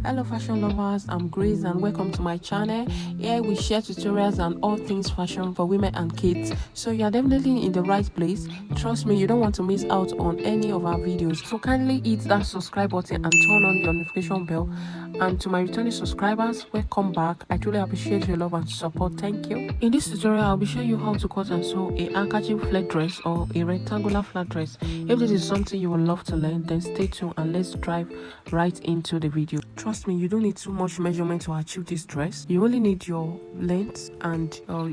Hello fashion lovers, I'm Grace and welcome to my channel. Here we share tutorials and all things fashion for women and kids, so you are definitely in the right place. Trust me, you don't want to miss out on any of our videos, so kindly hit that subscribe button and turn on your notification bell. And to my returning subscribers, welcome back. I truly appreciate your love and support. Thank you. In this tutorial, I'll be showing you how to cut and sew a handkerchief flat dress or a rectangular flat dress. If this is something you would love to learn, then stay tuned and let's dive right into the video. Trust me, you don't need too much measurement to achieve this dress. You only need your length and your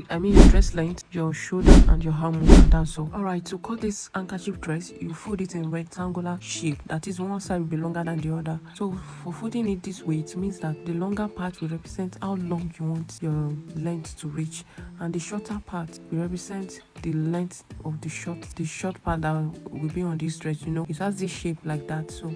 dress length, your shoulder and your arm, and that's all. Alright, to cut this handkerchief dress, you fold it in rectangular shape. That is, one side will be longer than the other. So for folding it this way, it means that the longer part will represent how long you want your length to reach, and the shorter part will represent the length of the short part that will be on this dress. It has this shape like that. So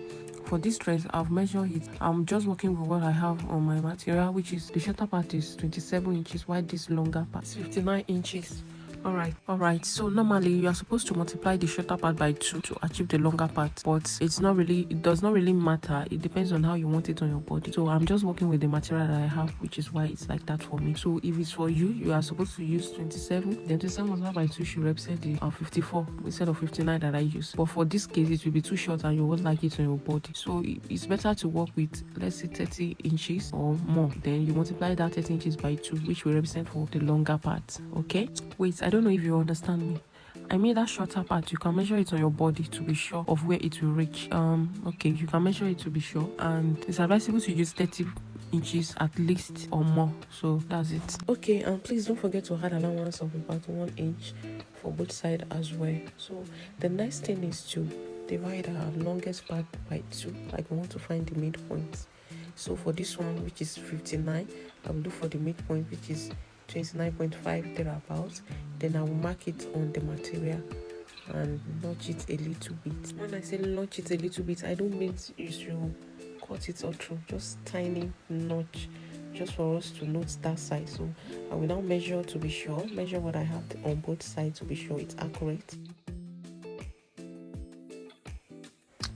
for this dress, I've measured it. I'm just working with what I have on my material, which is the shorter part is 27 inches, while this longer part is 59 inches. Alright, so normally you are supposed to multiply the shorter part by 2 to achieve the longer part, but it does not really matter. It depends on how you want it on your body. So I'm just working with the material that I have, which is why it's like that for me. So if it's for you, you are supposed to use 27. Then 27 multiplied by 2 should represent the 54 instead of 59 that I use. But for this case, it will be too short and you won't like it on your body. So it's better to work with, let's say, 30 inches or more. Then you multiply that 30 inches by 2, which will represent for the longer part. Okay, wait, I don't know if you understand me. I mean, that shorter part, you can measure it on your body to be sure of where it will reach. Okay, you can measure it to be sure, and it's advisable to use 30 inches at least or more. So that's it. Okay, and please don't forget to add allowance of about 1 inch for both sides as well. So the next thing is to divide our longest part by 2, like we want to find the midpoint. So for this one, which is 59, I will look for the midpoint, which is 29.5 thereabouts. Then I will mark it on the material and notch it a little bit. When I say notch it a little bit, I don't mean you should cut it all through, just tiny notch, just for us to note that side. So I will now measure to be sure, measure what I have on both sides to be sure it's accurate.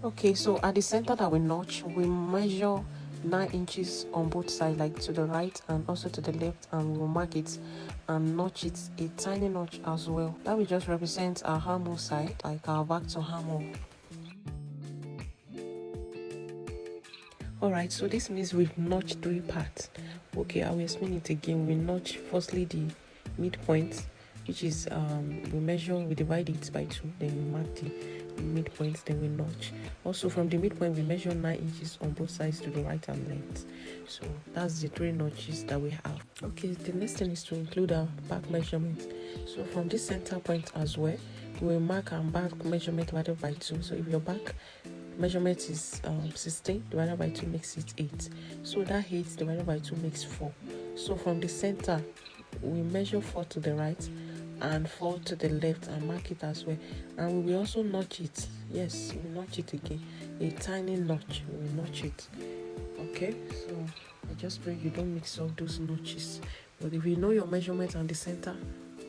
Okay, so at the center that we notch, we measure 9 inches on both sides, like to the right and also to the left, and we'll mark it and notch it a tiny notch as well. That will just represent our armhole side, like our back to armhole. Alright, so this means we've notched 3 parts. Okay, I will explain it again. We notch firstly the midpoint, which is we divide it by 2, then we mark the midpoint, then we notch. Also from the midpoint, we measure 9 inches on both sides to the right and left. So that's the 3 notches that we have. Okay, the next thing is to include our back measurement. So from this center point as well, we will mark our back measurement divided by 2. So if your back measurement is 16 divided by 2 makes it 8. So that 8 divided by 2 makes 4. So from the center, we measure 4 to the right and 4 to the left and mark it as well. And we will also notch it. Yes, we notch it again, a tiny notch. We will notch it. Okay, so I just pray you don't mix up those notches. But if you know your measurement and the center,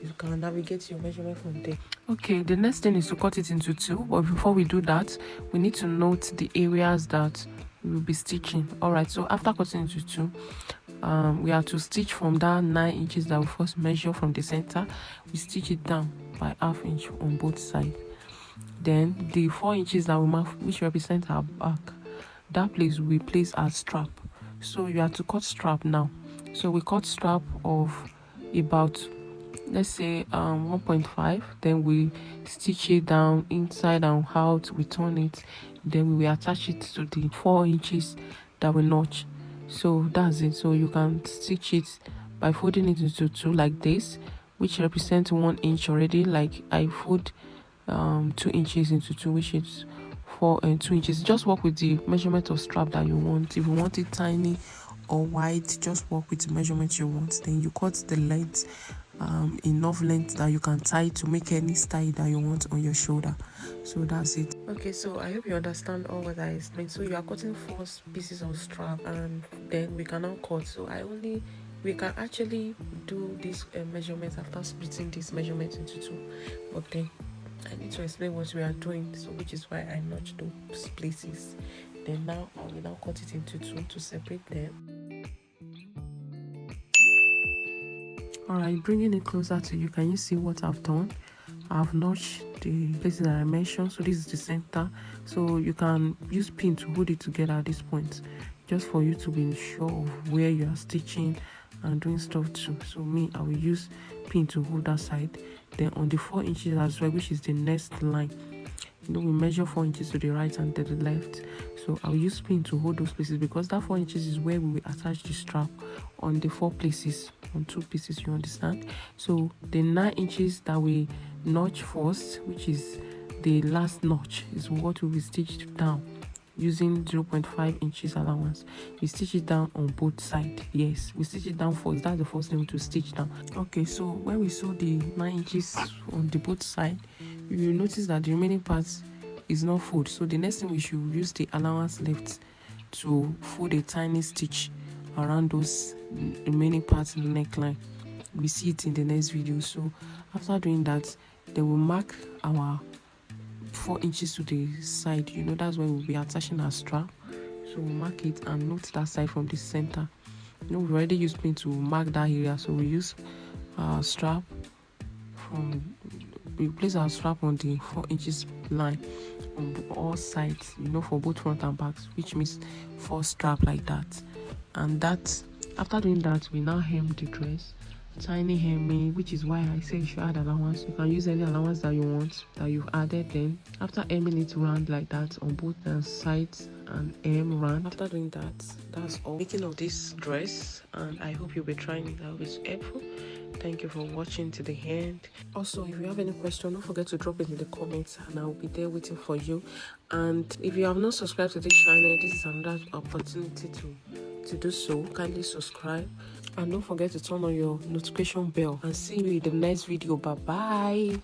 you can navigate your measurement from there. Okay, the next thing is to cut it into 2. But before we do that, we need to note the areas that we will be stitching. Alright, so after cutting into 2, we have to stitch from that 9 inches that we first measure from the center. We stitch it down by ½ inch on both sides. Then the 4 inches that we mark, which represent our back, that place we place our strap. So you have to cut strap now. So we cut strap of about, let's say 1.5. Then we stitch it down inside and out. We turn it, then we will attach it to the 4 inches that we notch. So that's it. So you can stitch it by folding it into 2 like this, which represents 1 inch already. Like I fold 2 inches into 2, which is 4 and 2 inches. Just work with the measurement of strap that you want. If you want it tiny or wide, just work with the measurement you want. Then you cut the length, enough length that you can tie to make any style that you want on your shoulder. So that's it. Okay, so I hope you understand all what I explained. So you are cutting 4 pieces of strap, and then we can now cut. So we can actually do this measurement after splitting this measurement into 2. But then I need to explain what we are doing, so which is why I notched those places. Then now I will now cut it into two to separate them. Alright, bringing it closer to you, can you see what I've done? I've notched the places that I mentioned, so this is the center. So you can use pin to hold it together at this point, just for you to be sure of where you are stitching and doing stuff too. So me, I will use pin to hold that side. Then on the 4 inches as well, which is the next line, we measure 4 inches to the right and to the left. So I'll use pin to hold those places, because that 4 inches is where we will attach the strap on the 4 places, on 2 pieces, you understand? So the 9 inches that we notch first, which is the last notch, is what we will stitch down using 0.5 inches allowance. We stitch it down on both sides. Yes, we stitch it down first. That's the first thing to stitch down. Okay, so when we sew the 9 inches on the both side, you will notice that the remaining part is not fold. So the next thing, we should use the allowance left to fold a tiny stitch around those remaining parts in the neckline. We see it in the next video. So after doing that, then we'll mark our 4 inches to the side. That's where we'll be attaching our strap. So we'll mark it and note that side from the center. We've already used pin to mark that area, so we use our strap we place our strap on the 4 inches line on all sides, for both front and backs, which means 4 strap like that. And that, after doing that, we now hem the dress. Tiny hemming, which is why I say you should add allowance. You can use any allowance that you want, that you've added. Then after hemming it round like that on both the sides and hem round. After doing that, that's all making of this dress, and I hope you'll be trying it. That was helpful. Thank you for watching to the end. Also, if you have any question, don't forget to drop it in the comments, and I'll be there waiting for you. And if you have not subscribed to this channel, this is another opportunity to do so. Kindly subscribe, and don't forget to turn on your notification bell. And see you in the next video. Bye bye.